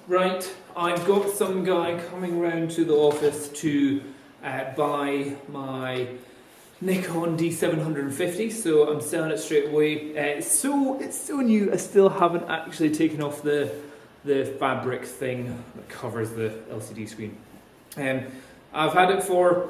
Right, I've got some guy coming round to the office to buy my Nikon D750, so I'm selling it straight away. It's so new, I still haven't actually taken off the fabric thing that covers the LCD screen. I've had it for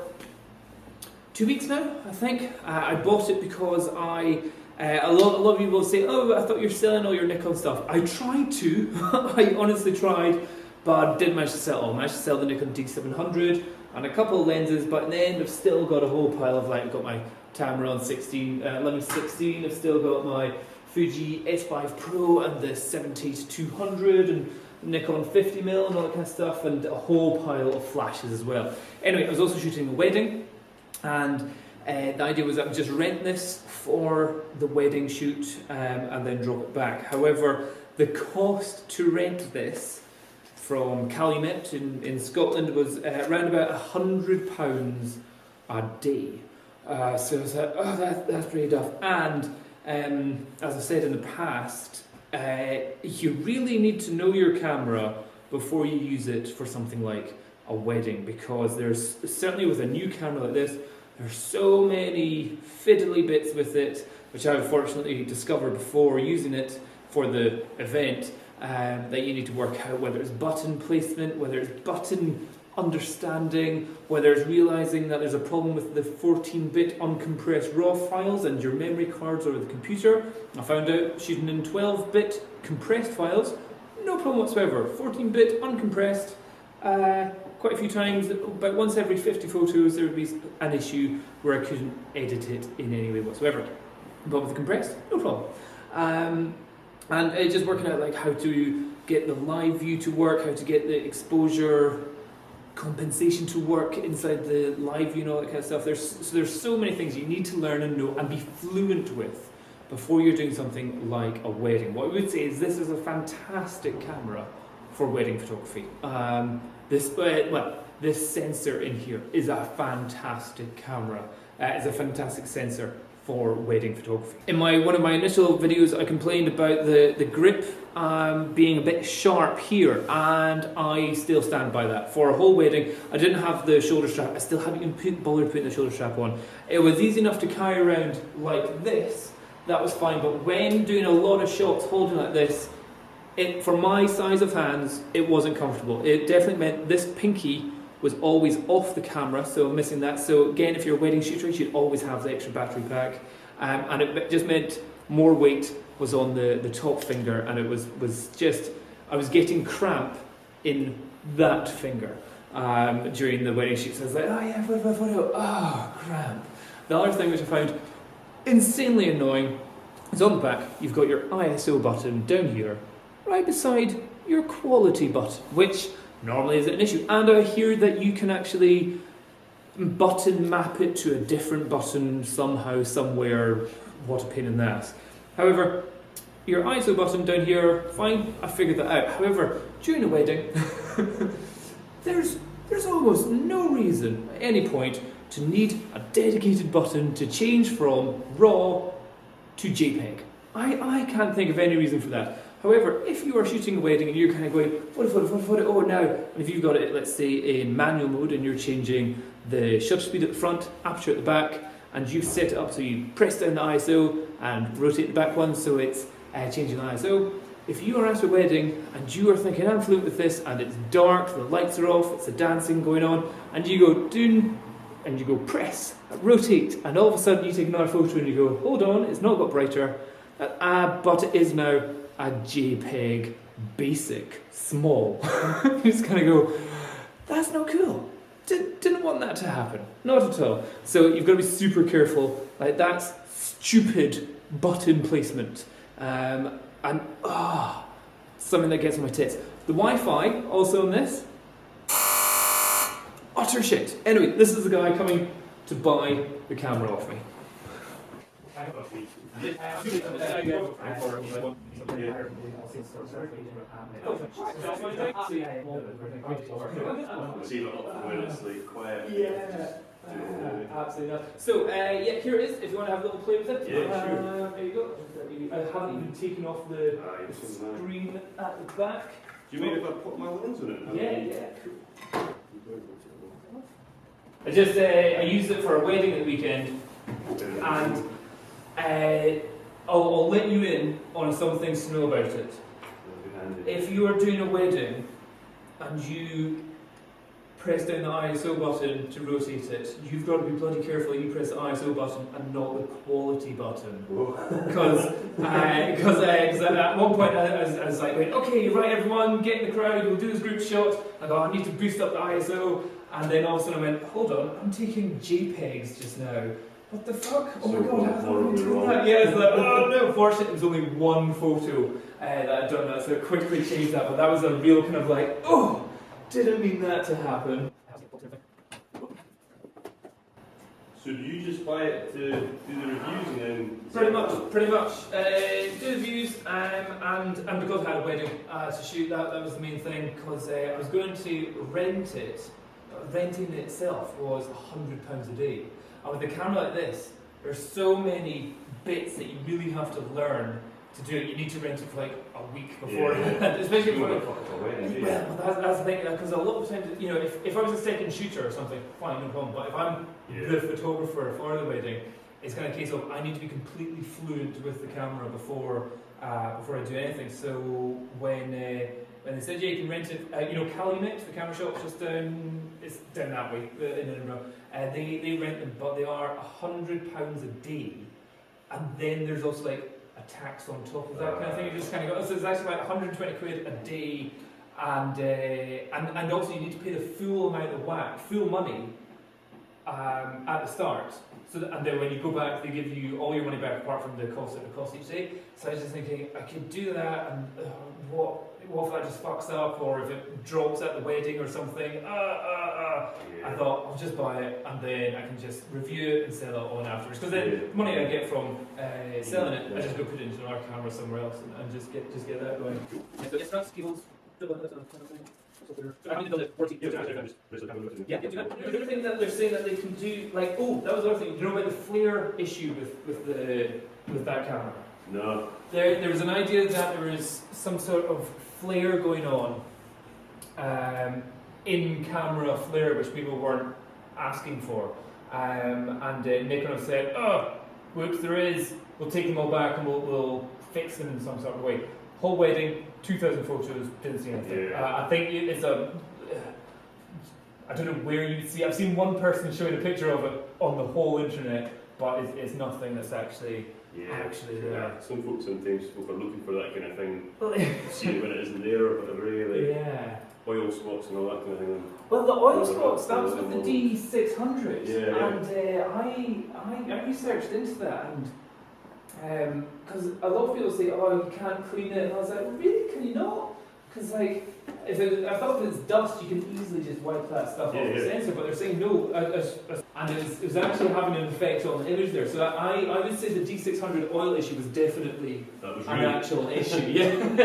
2 weeks now, I think. I bought it because a lot of people say, oh, I thought you're selling all your Nikon stuff. I tried to, I honestly tried, but I didn't manage to sell it all. I managed to sell the Nikon D700 and a couple of lenses, but in the end I've still got a whole pile of, like, I've got my Tamron 11-16, I've still got my Fuji S5 Pro and the 70-200 and Nikon 50mm and all that kind of stuff, and a whole pile of flashes as well. Anyway, I was also shooting a wedding, and the idea was I would just rent this for the wedding shoot and then drop it back. However, the cost to rent this from Calumet in Scotland was around about £100 a day. So I was like, oh, that's pretty tough. And as I said in the past, you really need to know your camera before you use it for something like a wedding, because there's, certainly with a new camera like this, there's so many fiddly bits with it, which I unfortunately discovered before using it for the event, that you need to work out, whether it's button placement, whether it's button understanding, whether it's realizing that there's a problem with the 14-bit uncompressed RAW files and your memory cards or the computer. I found out shooting in 12-bit compressed files, no problem whatsoever. 14-bit uncompressed, quite a few times, about once every 50 photos, there would be an issue where I couldn't edit it in any way whatsoever. But with the compressed, no problem. And it's just working out, like, how to get the live view to work, how to get the exposure compensation to work inside the live view and all that kind of stuff. There's so many things you need to learn and know and be fluent with before you're doing something like a wedding. What I would say is this is a fantastic camera for wedding photography. This sensor in here is a fantastic camera. It's a fantastic sensor for wedding photography. In one of my initial videos, I complained about the grip being a bit sharp here, and I still stand by that. For a whole wedding, I didn't have the shoulder strap. I still haven't even bothered putting the shoulder strap on. It was easy enough to carry around like this. That was fine, but when doing a lot of shots holding like this, for my size of hands, it wasn't comfortable. It definitely meant this pinky was always off the camera, so I'm missing that. So again, if you're a wedding shooter, you should always have the extra battery pack. And it just meant more weight was on the top finger, and it was just, I was getting cramp in that finger during the wedding shoot. So I was like, oh yeah, photo, oh, cramp. The other thing which I found insanely annoying is on the back, you've got your ISO button down here, right beside your quality button, which normally isn't an issue. And I hear that you can actually button map it to a different button somehow, somewhere. What a pain in the ass. However, your ISO button down here, fine, I figured that out. However, during a wedding, there's almost no reason at any point to need a dedicated button to change from RAW to JPEG. I can't think of any reason for that. However, if you are shooting a wedding and you're kind of going, photo, oh now, and if you've got it, let's say, in manual mode and you're changing the shutter speed at the front, aperture at the back, and you've set it up so you press down the ISO and rotate the back one so it's changing the ISO. If you are at a wedding and you are thinking, I'm fluent with this, and it's dark, the lights are off, it's a dancing going on, and you go, doon, and you go press, rotate, and all of a sudden you take another photo and you go, hold on, it's not got brighter, but it is now a JPEG basic small. You just kind of go, that's not cool. Didn't want that to happen, not at all. So you've got to be super careful. Like, that's stupid button placement, and something that gets on my tits. The Wi-Fi also on this, utter shit. Anyway, this is the guy coming to buy the camera off me. Absolutely not. So, yeah, here it is, if you want to have a little play with it. Yeah, sure. There you go. I haven't even taken off the screen at the back. Do you mind if I put my lens on it? Yeah, cool. I used it for a wedding at the weekend, and I'll let you in on some things to know about it. If you are doing a wedding and you press down the ISO button to rotate it, you've got to be bloody careful you press the ISO button and not the quality button. Because at one point I was like, okay, right everyone, get in the crowd, we'll do this group shot. I go, I need to boost up the ISO. And then all of a sudden I went, hold on, I'm taking JPEGs just now. What the fuck? Oh my god, how have I doing that? Yeah, it's like, oh no, fortunately it was only one photo that I'd done that, so I quickly changed that, but that was a real kind of like, oh, didn't mean that to happen. So do you just buy it to do the reviews and then... Pretty much. Do the reviews, and because I had a wedding to shoot, that was the main thing, because I was going to rent it. Renting it itself was £100 a day. And with a camera like this, there's so many bits that you really have to learn to do it. You need to rent it for like a week before, especially for that's the thing. Because a lot of times, you know, if I was a second shooter or something, fine, no problem. But if I'm the photographer for the wedding, it's kind of a case of I need to be completely fluent with the camera before I do anything. So when they said, yeah, you can rent it, you know, Calumet, the camera shop, just it's down that way in Edinburgh. They rent them, but they are £100 a day, and then there's also like a tax on top of that kind of thing. You just kind of go, so it's actually like 120 quid a day, and also you need to pay the full amount of whack, full money at the start. So that, and then when you go back, they give you all your money back apart from the cost each day. So I was just thinking, I could do that, and what if that just fucks up, or if it drops at the wedding or something? I thought I'll just buy it, and then I can just review it and sell it on afterwards. Because the money I get from selling it, I just go put it into another camera somewhere else and just get that going. So yes, that's cables. I need to build it 14. The other thing that they're saying that they can do, like, oh, that was the other thing. Do you know about the flare issue with that camera? No. There was an idea that there was some sort of flare going on, in-camera flare, which people weren't asking for. And Nikon have said, oh, whoops, there is. We'll take them all back and we'll fix them in some sort of way. Whole wedding, 2,000 photos, didn't see anything. I think it's I don't know where you see. I've seen one person showing a picture of it on the whole internet, but it's nothing that's actually there. Some folks sometimes are looking for that kind of thing, seeing when it isn't there or whatever, oil spots and all that kind of thing. Well, the oil spots, that was with the D600, and I researched into that, and because a lot of people say, oh, you can't clean it, and I was like, really, can you not? Because like, I thought if it's dust, you can easily just wipe that stuff off the sensor, but they're saying no, and it was actually having an effect on the image there. So I would say the D600 oil issue was definitely an actual issue.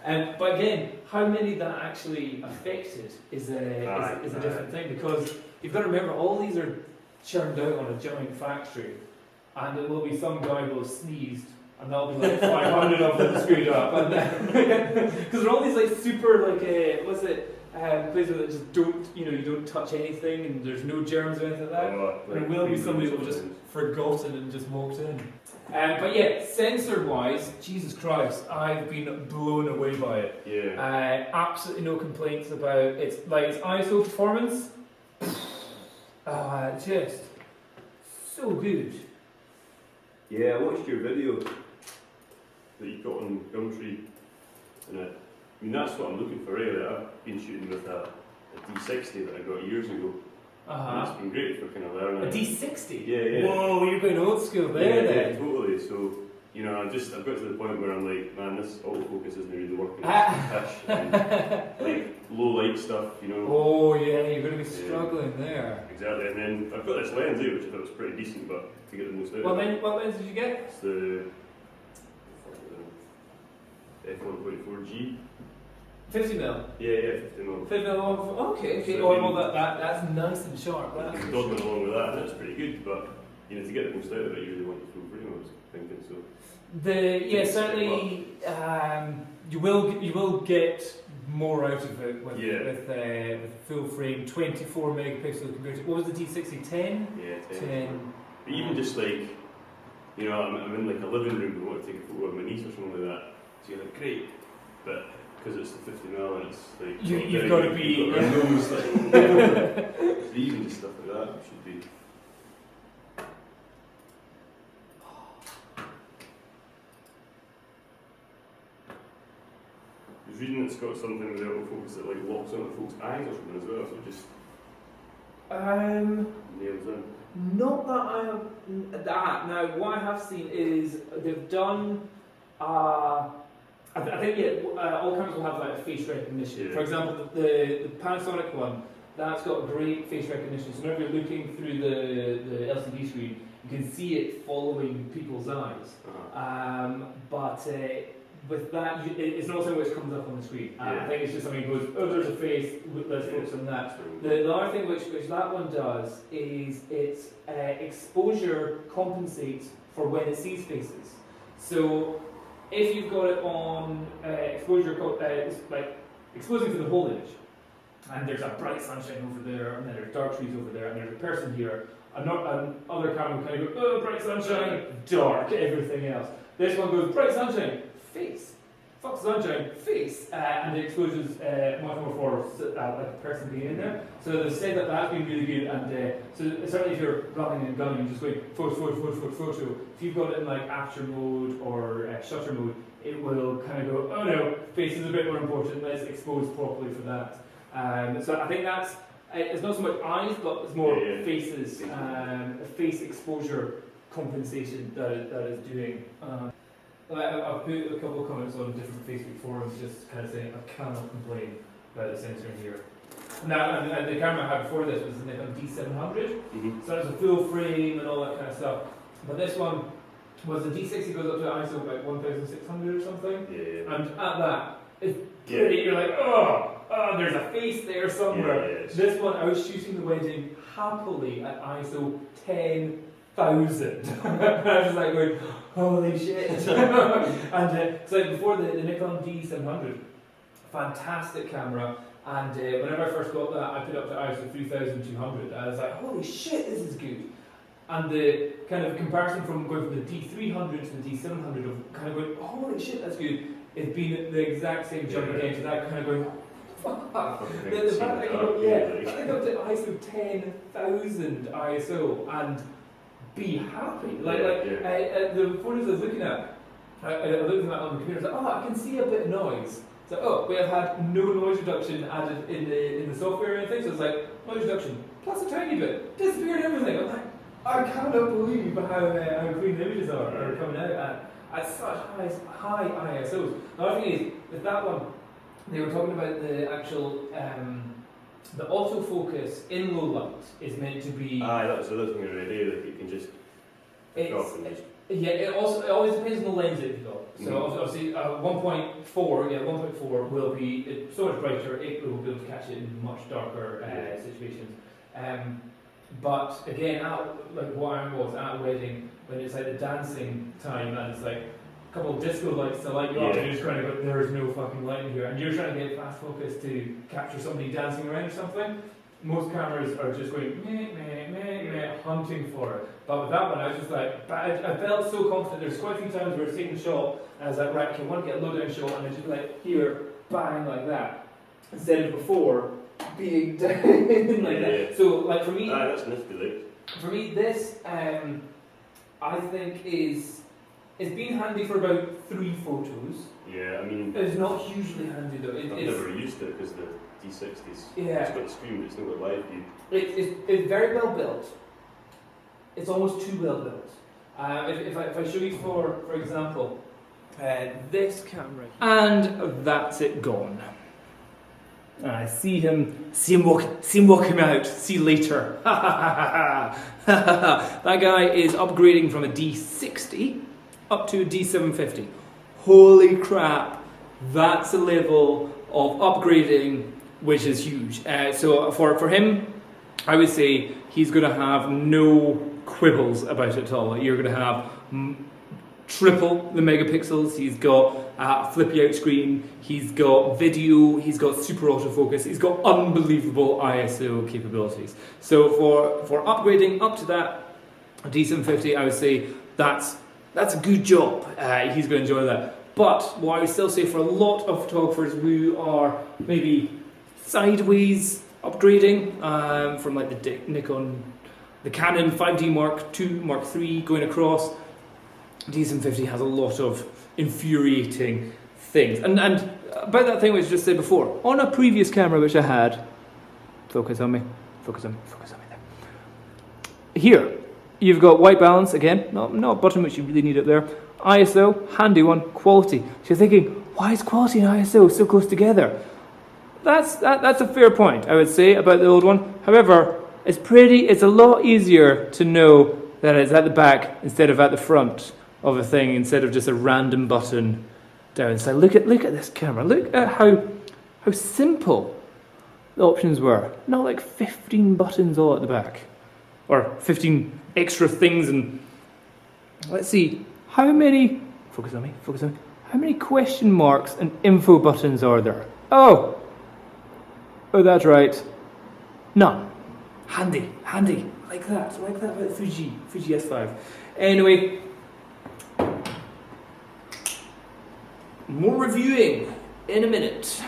But again, how many that actually affected is a different thing, because you've got to remember all these are churned out on a giant factory, and there will be some guy who will have sneezed, and there'll be like 500 of them screwed up, because there are all these like super places that just don't, you don't touch anything, and there's no germs or anything like that. There will be somebody who will just forgotten and just walked in. But yeah, sensor-wise, Jesus Christ, I've been blown away by it. Absolutely no complaints about its ISO performance. Just so good. Yeah, I watched your video that you got on Gumtree, and I mean that's what I'm looking for really. I've been shooting with a D60 that I got years ago. And it's been great for kind of learning. A D60? Yeah. Whoa, you're going old school there then. Yeah, totally. So, I've got to the point where I'm like, man, this autofocus isn't really working. And, like low light stuff, Oh yeah, you're going to be struggling there. Exactly, and then I've got this lens here, which I thought was pretty decent, but to get the most out of it. What lens did you get? It's the f1.4G. 50mm. Yeah, 50mm. 50mm. Okay. So, Oh, well, that's nice and sharp. You can dog it along with that, and that's pretty good. But you know, to get the most out of it, you really want the full frame. I was thinking so. Certainly, you will get more out of it with full frame 24 megapixel compared to, what was the D60? 10? Yeah, 10. But even just like, you know, I'm in like a living room and want to take a photo of my niece or something like that. So you're like, great, but because it's the 50mm and it's like you've got to be nose, like, so even just stuff like that should be. I was reading it's got something with the autofocus that like locks onto folks' eyes or something as well, so it just nails in. Not that I have that. Now, what I have seen is they've done. I think all cameras will have like face recognition. Yeah. For example, the Panasonic one, that's got great face recognition. So whenever you're looking through the LCD screen, you can see it following people's eyes. But with that, it's not something which comes up on the screen. I think it's just something that goes, oh, there's a face, let's focus on that. The other thing which that one does is its exposure compensates for when it sees faces. So if you've got it on exposure, it's like exposing to the whole image, and there's a bright sunshine over there, and then there's dark trees over there, and there's a person here, another camera will kind of go, oh, bright sunshine, dark, everything else. This one goes, bright sunshine, face, fuck sunshine, face, and the exposure's much more for like a person being in there. So they've said that that's been really good, and so certainly if you're running and gunning, just going photo. If you've got it in like aperture mode or shutter mode, it will kind of go, oh no, face is a bit more important, let's expose properly for that. So I think that's, it's not so much eyes, but it's more faces, face exposure compensation that is doing. I've put a couple of comments on different Facebook forums just kind of saying I cannot complain about the sensor in here. Now, and the camera I had before this was the Nikon D700, so it was a full frame and all that kind of stuff. But this one was the D60 goes up to ISO about 1600 or something, and at that, it's pretty, you're like, oh, there's a face there somewhere. This one, I was shooting the wedding happily at ISO 10,000. I was just like going, holy shit. And so before the Nikon D700, fantastic camera, and whenever I first got that, I put it up to ISO 3200. I was like, holy shit, this is good. And the kind of comparison from going from the D300 to the D700 of kind of going, holy shit, that's good, it's been the exact same jump again to that kind of going, fuck. The fact that I got to ISO 10,000 ISO and be happy. The photos I was looking at, I looked at that on the computer, I was like, oh, I can see a bit of noise. So, oh, we have had no noise reduction added in the software or anything, so it's like, noise reduction, plus a tiny bit, disappeared everything. I'm like, I cannot believe how clean the images are coming out at such high ISOs. The other thing is, with that one, they were talking about the actual, the autofocus in low light is meant to be. That's the other thing already, that you can just. It always depends on the lens that you've got. So obviously 1.4 will be so much brighter, it will be able to catch it in much darker situations. But again, like what I was at a wedding, when it's like the dancing time and it's like a couple of disco lights to light you up, and you're just trying to go, there is no fucking light in here, and you're trying to get fast focus to capture somebody dancing around or something. Most cameras are just going hunting for it. But with that one, I was just like, I felt so confident. There's quite a few times where I was taking the shot, and I was like, right, okay, I want to get a low down shot, and I just like here, bang, like that, instead of before being down like that. So like for me, that's nifty. For me, this I think it's been handy for about 3 photos. Yeah, I mean, it's not hugely handy though. I've never used it because the D60's it's got the screen, but it's not got live view. It's very well built. It's almost too well built. If I show you for example, this camera, and that's it gone. I see him walking out. See you later. That guy is upgrading from a D60 up to a D750. Holy crap! That's a level of upgrading, which is huge. So for him, I would say he's going to have no quibbles about it at all. You're going to have triple the megapixels. He's got a flippy out screen. He's got video. He's got super autofocus. He's got unbelievable ISO capabilities. So for upgrading up to that D750, I would say that's a good job. He's going to enjoy that. But what I would still say for a lot of photographers who are maybe sideways upgrading from like the Nikon, the Canon 5D Mark II, Mark III going across, D750 has a lot of infuriating things. And about that thing which I just said before, on a previous camera which I had, focus on me there. Here, you've got white balance, again, not a button which you really need up there. ISO, handy one, quality. So you're thinking, why is quality and ISO so close together? That's a fair point, I would say, about the old one. However, it's a lot easier to know that it's at the back instead of at the front of a thing, instead of just a random button down. So look at this camera. Look at how simple the options were. Not like 15 buttons all at the back, or 15 extra things. And let's see, how many? Focus on me. How many question marks and info buttons are there? Oh, that's right. None. Handy, like that with the Fuji S5. Anyway, more reviewing in a minute.